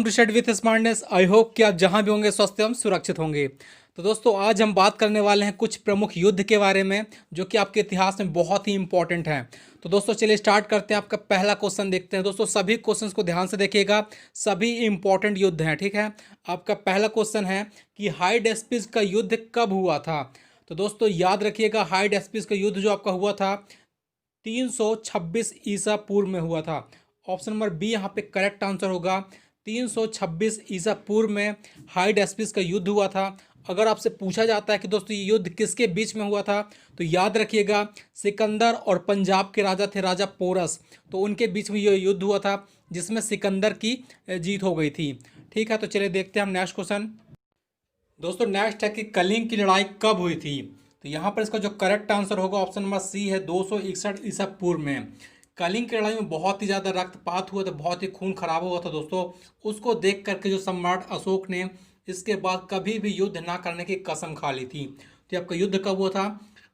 Welcome to study with smartness. I hope कि आप जहां भी होंगे स्वस्थ एवं सुरक्षित होंगे। तो दोस्तों आज हम बात करने वाले हैं कुछ प्रमुख युद्ध के बारे में जो कि आपके इतिहास में बहुत ही इंपॉर्टेंट हैं। तो दोस्तों चलिए स्टार्ट करते हैं। आपका पहला क्वेश्चन देखते हैं। दोस्तों सभी क्वेश्चंस को ध्यान से देखिएगा, सभी इंपॉर्टेंट युद्ध हैं, ठीक है। आपका पहला क्वेश्चन है कि हाइडेस्पिस का युद्ध कब हुआ था। तो दोस्तों याद रखिएगा, हाइडेस्पिस का युद्ध जो आपका हुआ था 326 ईसा पूर्व में हुआ था। ऑप्शन नंबर बी यहाँ पे करेक्ट आंसर होगा। 326 ईसा पूर्व में हाइडेस्पिस का युद्ध हुआ था। अगर आपसे पूछा जाता है कि दोस्तों ये युद्ध किसके बीच में हुआ था, तो याद रखिएगा सिकंदर और पंजाब के राजा थे, राजा पोरस। तो उनके बीच में ये युद्ध हुआ था जिसमें सिकंदर की जीत हो गई थी। ठीक है, तो चलिए देखते हैं हम नेक्स्ट क्वेश्चन। दोस्तों नेक्स्ट है कि कलिंग की लड़ाई कब हुई थी। तो यहाँ पर इसका जो करेक्ट आंसर होगा ऑप्शन नंबर सी है, 261 ईसा पूर्व में। कलिंग की लड़ाई में बहुत ही ज़्यादा रक्तपात हुआ था, बहुत ही खून खराबा हुआ था दोस्तों। उसको देख करके जो सम्राट अशोक ने इसके बाद कभी भी युद्ध ना करने की कसम खा ली थी। तो आपका युद्ध कब हुआ था?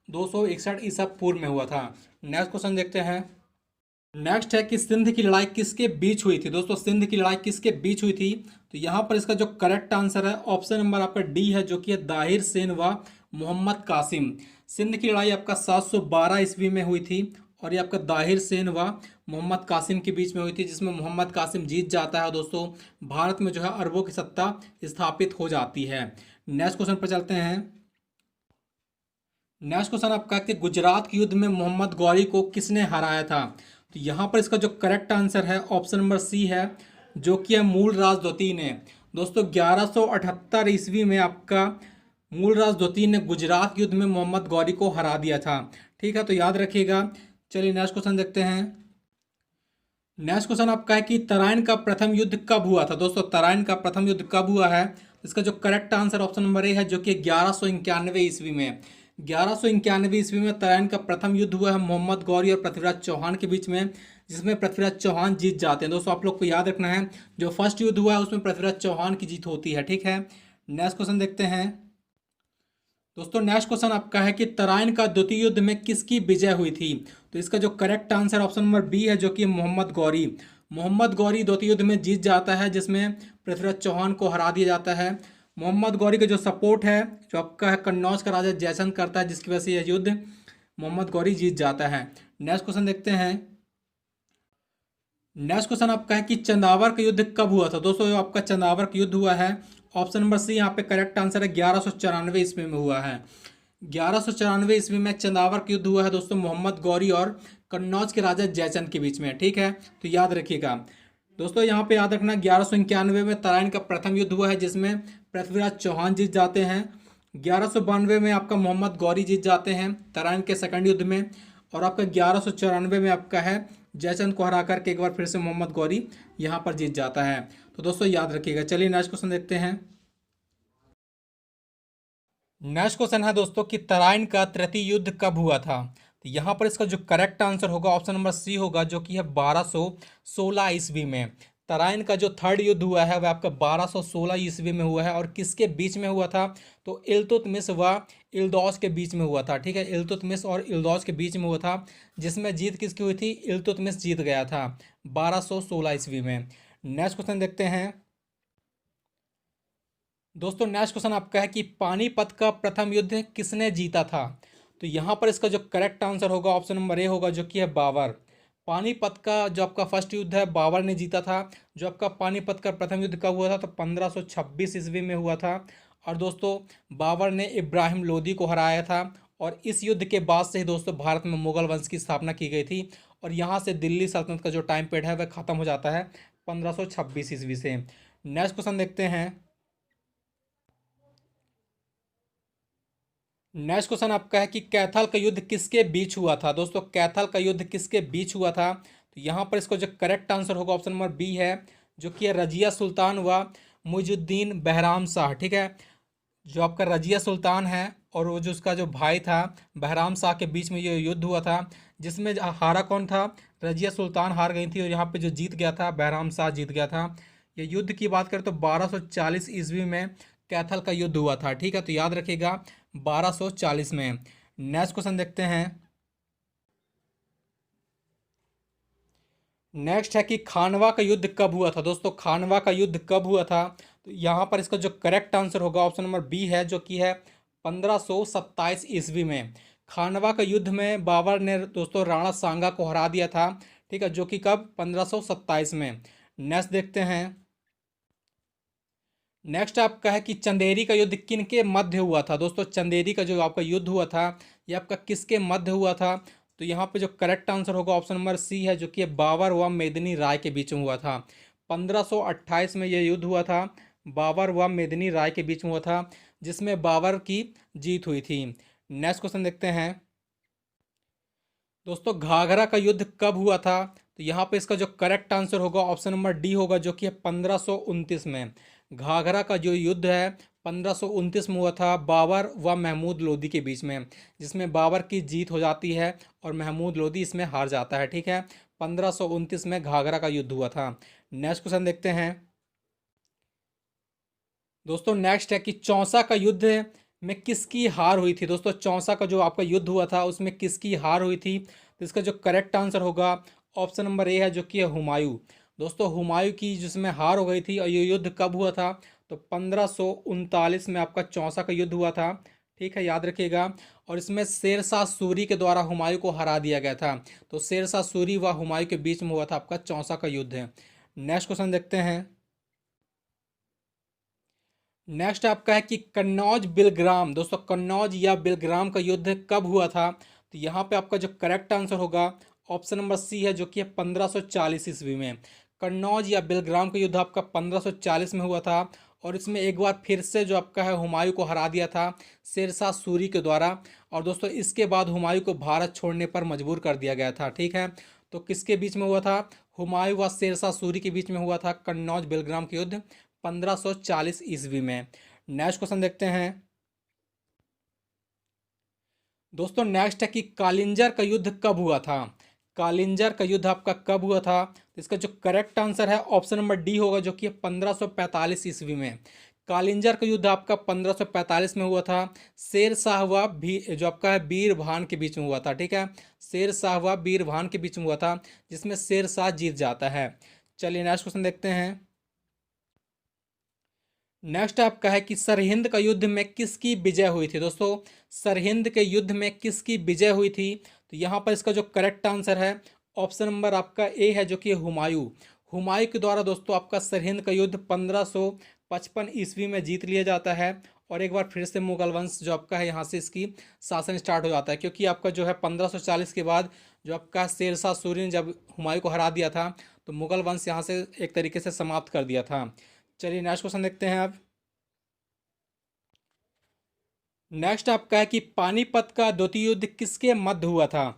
261 ईसा पूर्व में हुआ था। नेक्स्ट क्वेश्चन देखते हैं। नेक्स्ट है कि सिंध की लड़ाई किसके बीच हुई थी। दोस्तों सिंध की लड़ाई किसके बीच हुई थी? तो यहाँ पर इसका जो करेक्ट आंसर है ऑप्शन नंबर आपका डी है, जो कि है दाहिर सेन व मोहम्मद कासिम। सिंध की लड़ाई आपका 712 ईस्वी में हुई थी और ये आपका दाहिर सेन व मोहम्मद कासिम के बीच में हुई थी, जिसमें मोहम्मद कासिम जीत जाता है दोस्तों। भारत में जो है अरबों की सत्ता स्थापित हो जाती है। नेक्स्ट क्वेश्चन पर चलते हैं। नेक्स्ट क्वेश्चन आपका कि गुजरात के युद्ध में मोहम्मद गौरी को किसने हराया था। तो यहाँ पर इसका जो करेक्ट आंसर है ऑप्शन नंबर सी है, जो कि है मूलराज द्वितीय ने। दोस्तों 1178 ईस्वी में आपका मूलराज द्वितीय ने गुजरात के युद्ध में मोहम्मद गौरी को हरा दिया था। ठीक है, तो याद रखिएगा। चलिए नेक्स्ट क्वेश्चन देखते हैं। नेक्स्ट क्वेश्चन आपका है कि तराइन का प्रथम युद्ध कब हुआ था। दोस्तों तराइन का प्रथम युद्ध कब हुआ है? इसका जो correct answer option number A है, जो कि 1191 ईस्वी में। 1191 ईस्वी में तराइन का प्रथम युद्ध हुआ है मोहम्मद गौरी और पृथ्वीराज चौहान के बीच में, जिसमें पृथ्वीराज चौहान जीत जाते हैं। दोस्तों आप लोग को याद रखना है, जो फर्स्ट युद्ध हुआ है उसमें पृथ्वीराज चौहान की जीत होती है। ठीक है, नेक्स्ट क्वेश्चन देखते हैं। दोस्तों नेक्स्ट क्वेश्चन आपका है कि तराइन का द्वितीय युद्ध में किसकी विजय हुई थी। तो इसका जो correct answer option number B है, जो कि मोहम्मद गौरी। मोहम्मद गौरी द्वितीय युद्ध में जीत जाता है, जिसमें पृथ्वीराज चौहान को हरा दिया जाता है। मोहम्मद गौरी का जो सपोर्ट है, जो आपका है कन्नौज का राजा जयचंद करता है, जिसकी वजह से यह युद्ध मोहम्मद गौरी जीत जाता है। नेक्स्ट क्वेश्चन देखते हैं। नेक्स्ट क्वेश्चन आपका है कि चंदावर का युद्ध कब हुआ था। दोस्तों जो आपका चंदावर का युद्ध हुआ है, ऑप्शन नंबर सी यहाँ पे करेक्ट आंसर है, 1194 ईस्वी में हुआ है। 1194 ईस्वी में चंदावर का युद्ध हुआ है दोस्तों, मोहम्मद गौरी और कन्नौज के राजा जयचंद के बीच में। ठीक है, तो याद रखिएगा दोस्तों, यहाँ पे याद रखना 1191 में तराइन का प्रथम युद्ध हुआ है, जिसमें पृथ्वीराज चौहान जीत जाते हैं। 1192 में आपका मोहम्मद गौरी जीत जाते हैं तराइन के सेकंड युद्ध में। और आपका 1194 में आपका है जयचंद को हरा करके एक बार फिर से मोहम्मद गौरी यहाँ पर जीत जाता है। तो दोस्तों याद रखिएगा। चलिए नेक्स्ट क्वेश्चन देखते हैं। नेक्स्ट क्वेश्चन है दोस्तों कि तराइन का तृतीय युद्ध कब हुआ था। तो यहाँ पर इसका जो करेक्ट आंसर होगा ऑप्शन नंबर सी होगा, जो कि है 1216 ईस्वी में। तराइन का जो थर्ड युद्ध हुआ है वह आपका 1216 ईस्वी में हुआ है। और किसके बीच में हुआ था? तो इल्तुतमिश व इल्दौस के बीच में हुआ था। ठीक है, इल्तुतमिश और इल्दौस के बीच में हुआ था, जिसमें जीत किसकी हुई थी? इल्तुतमिश जीत गया था 1216 ईस्वी में। नेक्स्ट क्वेश्चन देखते हैं। दोस्तों नेक्स्ट क्वेश्चन आपका है कि पानीपत का प्रथम युद्ध किसने जीता था। तो यहाँ पर इसका जो करेक्ट आंसर होगा ऑप्शन नंबर ए होगा, जो कि है बाबर। पानीपत का जो आपका फर्स्ट युद्ध है बाबर ने जीता था। जो आपका पानीपत का प्रथम युद्ध कब हुआ था? तो 1526 ईस्वी में हुआ था। और दोस्तों बाबर ने इब्राहिम लोदी को हराया था। और इस युद्ध के बाद से ही दोस्तों भारत में मुगल वंश की स्थापना की गई थी। और यहाँ से दिल्ली सल्तनत का जो टाइम पीरियड है वह खत्म हो जाता है 1526 ईस्वी से। नेक्स्ट क्वेश्चन देखते हैं। नेक्स्ट क्वेश्चन आपका है कि कैथल का युद्ध किसके बीच हुआ था। दोस्तों कैथल का युद्ध किसके बीच हुआ था? तो यहाँ पर इसको जो करेक्ट आंसर होगा ऑप्शन नंबर बी है, जो कि है रजिया सुल्तान व मुइजुद्दीन बहराम शाह। ठीक है, जो आपका रजिया सुल्तान है और वो जो उसका जो भाई था बहराम शाह के बीच में ये युद्ध हुआ था, जिसमें हारा कौन था? रजिया सुल्तान हार गई थी और यहाँ पे जो जीत गया था बहराम शाह जीत गया था। ये युद्ध की बात करें तो 1240 ईस्वी में कैथल का युद्ध हुआ था। ठीक है, तो याद रखिएगा 1240 में। नेक्स्ट क्वेश्चन देखते हैं। नेक्स्ट है कि खानवा का युद्ध कब हुआ था। दोस्तों खानवा का युद्ध कब हुआ था, तो यहाँ पर इसका जो करेक्ट आंसर होगा ऑप्शन नंबर बी है, जो कि है 1527 ईस्वी में। खानवा का युद्ध में बाबर ने दोस्तों राणा सांगा को हरा दिया था, ठीक है, जो कि कब 1527 में। नेक्स्ट देखते हैं। नेक्स्ट आपका है कि चंदेरी का युद्ध किन के मध्य हुआ था। दोस्तों चंदेरी का जो आपका युद्ध हुआ था ये आपका किसके मध्य हुआ था, तो यहाँ पे जो करेक्ट आंसर होगा ऑप्शन नंबर सी है, जो कि बाबर व मेदिनी राय के बीच में हुआ था। 1528 में यह युद्ध हुआ था, बाबर व मेदिनी राय के बीच में हुआ था, जिसमें बाबर की जीत हुई थी। नेक्स्ट क्वेश्चन देखते हैं। दोस्तों घाघरा का युद्ध कब हुआ था, तो यहाँ पे इसका जो करेक्ट आंसर होगा ऑप्शन नंबर डी होगा, जो कि है 1529 में। घाघरा का जो युद्ध है 1529 में हुआ था बाबर व महमूद लोदी के बीच में, जिसमें बाबर की जीत हो जाती है और महमूद लोदी इसमें हार जाता है, ठीक है। 1529 में घाघरा का युद्ध हुआ था। नेक्स्ट क्वेश्चन देखते हैं। दोस्तों नेक्स्ट है कि चौसा का युद्ध में किसकी हार हुई थी। दोस्तों चौसा का जो आपका युद्ध हुआ था उसमें किसकी हार हुई थी, तो इसका जो करेक्ट आंसर होगा ऑप्शन नंबर ए है, जो कि है हुमायूं। दोस्तों हुमायूं की जिसमें हार हो गई थी, और ये युद्ध कब हुआ था, तो 1539 में आपका चौसा का युद्ध हुआ था, ठीक है, याद रखिएगा। और इसमें शेरशाह सूरी के द्वारा हुमायूं को हरा दिया गया था। तो शेरशाह सूरी व हुमायूं के बीच में हुआ था आपका चौसा का युद्ध है। नेक्स्ट क्वेश्चन देखते हैं। नेक्स्ट आपका है कि कन्नौज बिलग्राम। दोस्तों कन्नौज या बिलग्राम का युद्ध कब हुआ था, तो यहाँ पे आपका जो करेक्ट आंसर होगा ऑप्शन नंबर सी है, जो कि है 1540 ईस्वी में। कन्नौज या बिलग्राम का युद्ध आपका 1540 में हुआ था, और इसमें एक बार फिर से जो आपका है हुमायूं को हरा दिया था शेरशाह सूरी के द्वारा। और दोस्तों इसके बाद हुमायूं को भारत छोड़ने पर मजबूर कर दिया गया था, ठीक है। तो किसके बीच में हुआ था, हुमायूं व शेरशाह सूरी के बीच में हुआ था कन्नौज बिलग्राम का युद्ध 1540 ईस्वी में। नेक्स्ट क्वेश्चन देखते हैं। दोस्तों नेक्स्ट है कि कालिंजर का युद्ध कब हुआ था। कालिंजर का युद्ध आपका कब हुआ था, तो इसका जो करेक्ट आंसर है ऑप्शन नंबर डी होगा, जो कि 1545 ईस्वी में। कालिंजर का युद्ध आपका 1545 में हुआ था। शेर शाह व भी जो आपका है बीरभान के बीच में हुआ था, ठीक है। शेर शाह व बीरभान के बीच में हुआ था, जिसमें शेर शाह जीत जाता है। चलिए नेक्स्ट क्वेश्चन देखते हैं। नेक्स्ट आपका है कि सरहिंद का युद्ध में किसकी विजय हुई थी। दोस्तों सरहिंद के युद्ध में किसकी विजय हुई थी, तो यहाँ पर इसका जो करेक्ट आंसर है ऑप्शन नंबर आपका ए है, जो कि हुमायूं। हुमायूं के द्वारा दोस्तों आपका सरहिंद का युद्ध 1555 ईस्वी में जीत लिया जाता है, और एक बार फिर से मुगल वंश जो आपका है यहाँ से इसकी शासन स्टार्ट हो जाता है, क्योंकि आपका जो है 1540 के बाद जो आपका शेरशाह सूरी ने जब हुमायूं को हरा दिया था, तो मुगल वंश यहाँ से एक तरीके से समाप्त कर दिया था। चलिए नेक्स्ट क्वेश्चन देखते हैं आप। नेक्स्ट आपका है कि पानीपत का द्वितीय युद्ध किसके मध्य हुआ था,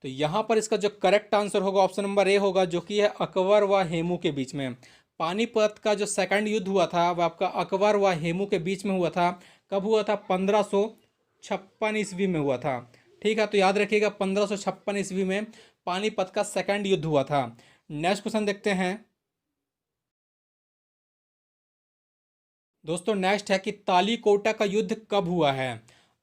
तो यहाँ पर इसका जो करेक्ट आंसर होगा ऑप्शन नंबर ए होगा, जो कि है अकबर व हेमू के बीच में। पानीपत का जो सेकंड युद्ध हुआ था वह आपका अकबर व हेमू के बीच में हुआ था। कब हुआ था, 1556 ईस्वी में हुआ था, ठीक है। तो याद रखिएगा 1556 ईस्वी में पानीपत का सेकंड युद्ध हुआ था। नेक्स्ट क्वेश्चन देखते हैं। दोस्तों नेक्स्ट है कि तालीकोटा का युद्ध कब हुआ है।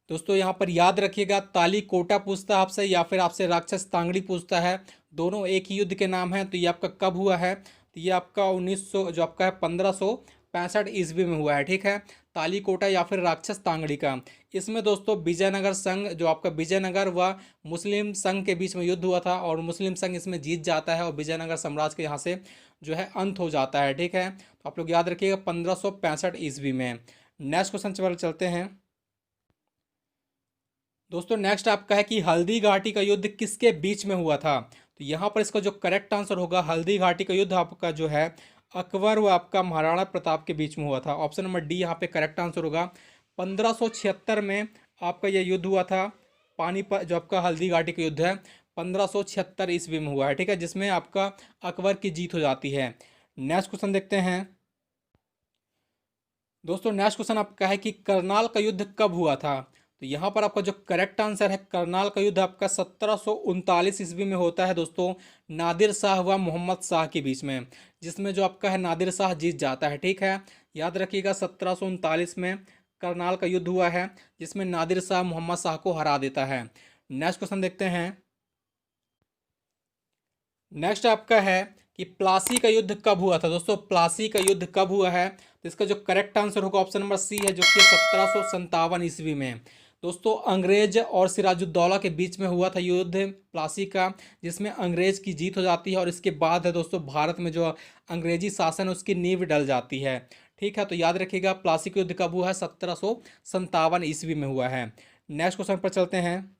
दोस्तों यहाँ पर याद रखिएगा तालीकोटा पूछता है आपसे, या फिर आपसे राक्षस तांगड़ी पूछता है, दोनों एक ही युद्ध के नाम हैं। तो ये आपका कब हुआ है, तो ये आपका 1900 जो आपका है 1565 ईस्वी में हुआ है, ठीक है। तालीकोटा या फिर राक्षस तांगड़ी का। इसमें दोस्तों विजयनगर संघ जो आपका विजयनगर व मुस्लिम संघ के बीच में युद्ध हुआ था, और मुस्लिम संघ इसमें जीत जाता है, और विजयनगर साम्राज्य के यहाँ से जो है अंत हो जाता है, ठीक है। तो आप लोग याद रखिएगा 1565 ईस्वी में। नेक्स्ट क्वेश्चन पर चलते हैं। दोस्तों नेक्स्ट आपका है कि हल्दी घाटी का युद्ध किसके बीच में हुआ था, तो यहाँ पर इसका जो करेक्ट आंसर होगा हल्दी घाटी का युद्ध आपका जो है अकबर व आपका महाराणा प्रताप के बीच में हुआ था। ऑप्शन नंबर डी यहाँ पे करेक्ट आंसर होगा। 1576 में आपका यह युद्ध हुआ था। पानीपत जो आपका हल्दी घाटी का युद्ध है 1576 ईस्वी में हुआ है, ठीक है, जिसमें आपका अकबर की जीत हो जाती है। नेक्स्ट क्वेश्चन देखते हैं। दोस्तों नेक्स्ट क्वेश्चन आपका है कि करनाल का युद्ध कब हुआ था, तो यहाँ पर आपका जो करेक्ट आंसर है करनाल का युद्ध आपका 1739 ईस्वी में होता है दोस्तों, नादिर शाह व मोहम्मद शाह के बीच में, जिसमें जो आपका है नादिर शाह जीत जाता है, ठीक है। याद रखिएगा 1739 में करनाल का युद्ध हुआ है, जिसमें नादिर शाह मोहम्मद शाह को हरा देता है। नेक्स्ट क्वेश्चन देखते हैं। नेक्स्ट आपका है कि प्लासी का युद्ध कब हुआ था। दोस्तों प्लासी का युद्ध कब हुआ है, तो इसका जो करेक्ट आंसर होगा ऑप्शन नंबर सी है, जो कि 1757 ईस्वी में। दोस्तों अंग्रेज और सिराजुद्दौला के बीच में हुआ था युद्ध प्लासी का, जिसमें अंग्रेज की जीत हो जाती है और इसके बाद है दोस्तों भारत में जो अंग्रेजी शासन है उसकी नींव डल जाती है। ठीक है, तो याद रखिएगा प्लासी का युद्ध कब हुआ है, 1757 ईस्वी में हुआ है। नेक्स्ट क्वेश्चन पर चलते हैं।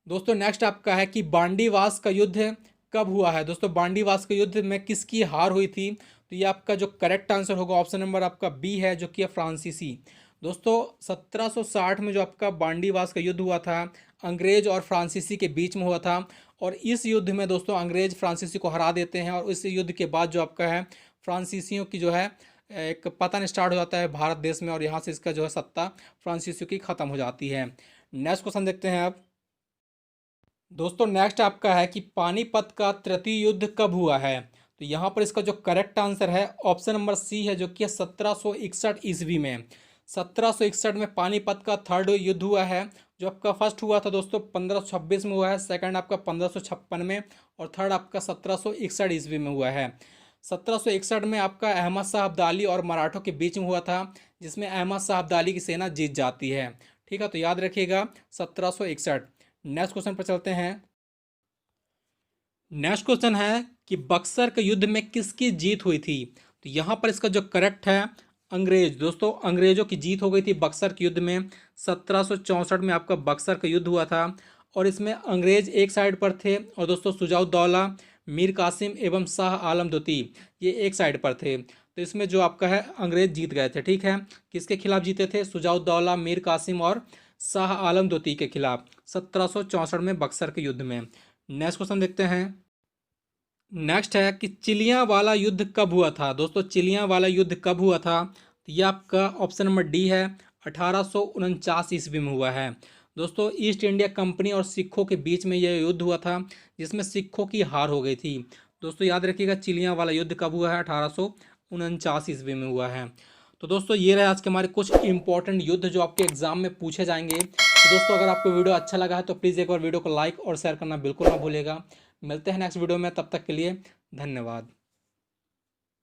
दोस्तों नेक्स्ट आपका है कि बांडीवास का युद्ध कब हुआ है। दोस्तों बांडीवास के युद्ध में किसकी हार हुई थी, तो ये आपका जो करेक्ट आंसर होगा ऑप्शन नंबर आपका बी है, जो कि है फ्रांसीसी। दोस्तों 1760 में जो आपका बांडीवास का युद्ध हुआ था, अंग्रेज और फ्रांसीसी के बीच में हुआ था, और इस युद्ध में दोस्तों अंग्रेज फ्रांसीसी को हरा देते हैं, और इस युद्ध के बाद जो आपका है फ्रांसीसियों की जो है एक पतन स्टार्ट हो जाता है भारत देश में, और यहाँ से इसका जो है सत्ता फ्रांसीसियों की ख़त्म हो जाती है। नेक्स्ट क्वेश्चन देखते हैं आप। दोस्तों नेक्स्ट आपका है कि पानीपत का तृतीय युद्ध कब हुआ है, तो यहाँ पर इसका जो करेक्ट आंसर है ऑप्शन नंबर सी है, जो कि 1761 ईस्वी में। 1761 में पानीपत का थर्ड युद्ध हुआ है। जो आपका फर्स्ट हुआ था दोस्तों 1526 में हुआ है, सेकंड आपका 1556 में, और थर्ड आपका 1761 ईस्वी में हुआ है। 1761 में आपका अहमद शाह अब्दाली और मराठों के बीच में हुआ था, जिसमें अहमद शाह अब्दाली की सेना जीत जाती है। ठीक है, तो याद रखिएगा 1761। नेक्स्ट क्वेश्चन पर चलते हैं। नेक्स्ट क्वेश्चन है कि बक्सर के युद्ध में किसकी जीत हुई थी, तो यहाँ पर इसका जो करेक्ट है अंग्रेज। दोस्तों अंग्रेजों की जीत हो गई थी बक्सर के युद्ध में। 1764 में आपका बक्सर का युद्ध हुआ था, और इसमें अंग्रेज एक साइड पर थे, और दोस्तों सुजाउद्दौला, मीर कासिम एवं शाह आलम द्वितीय ये एक साइड पर थे। तो इसमें जो आपका है अंग्रेज जीत गए थे। ठीक है, किसके खिलाफ जीते थे, सुजाउद्दौला, मीर कासिम और शाह आलम द्वितीय के खिलाफ 1764 में बक्सर के युद्ध में। नेक्स्ट क्वेश्चन देखते हैं। नेक्स्ट है कि चिलियां वाला युद्ध कब हुआ था। दोस्तों चिलियां वाला युद्ध कब हुआ था, तो ये आपका ऑप्शन नंबर डी है, 1849 ईस्वी में हुआ है। दोस्तों ईस्ट इंडिया कंपनी और सिखों के बीच में यह युद्ध हुआ था, जिसमें सिखों की हार हो गई थी। दोस्तों याद रखिएगा चिलियां वाला युद्ध कब हुआ है, 1849 ईस्वी में हुआ है। तो दोस्तों ये रहे आज के हमारे कुछ इंपॉर्टेंट युद्ध जो आपके एग्जाम में पूछे जाएंगे। तो दोस्तों अगर आपको वीडियो अच्छा लगा है तो प्लीज़ एक बार वीडियो को लाइक और शेयर करना बिल्कुल ना भूलेगा। मिलते हैं नेक्स्ट वीडियो में, तब तक के लिए धन्यवाद।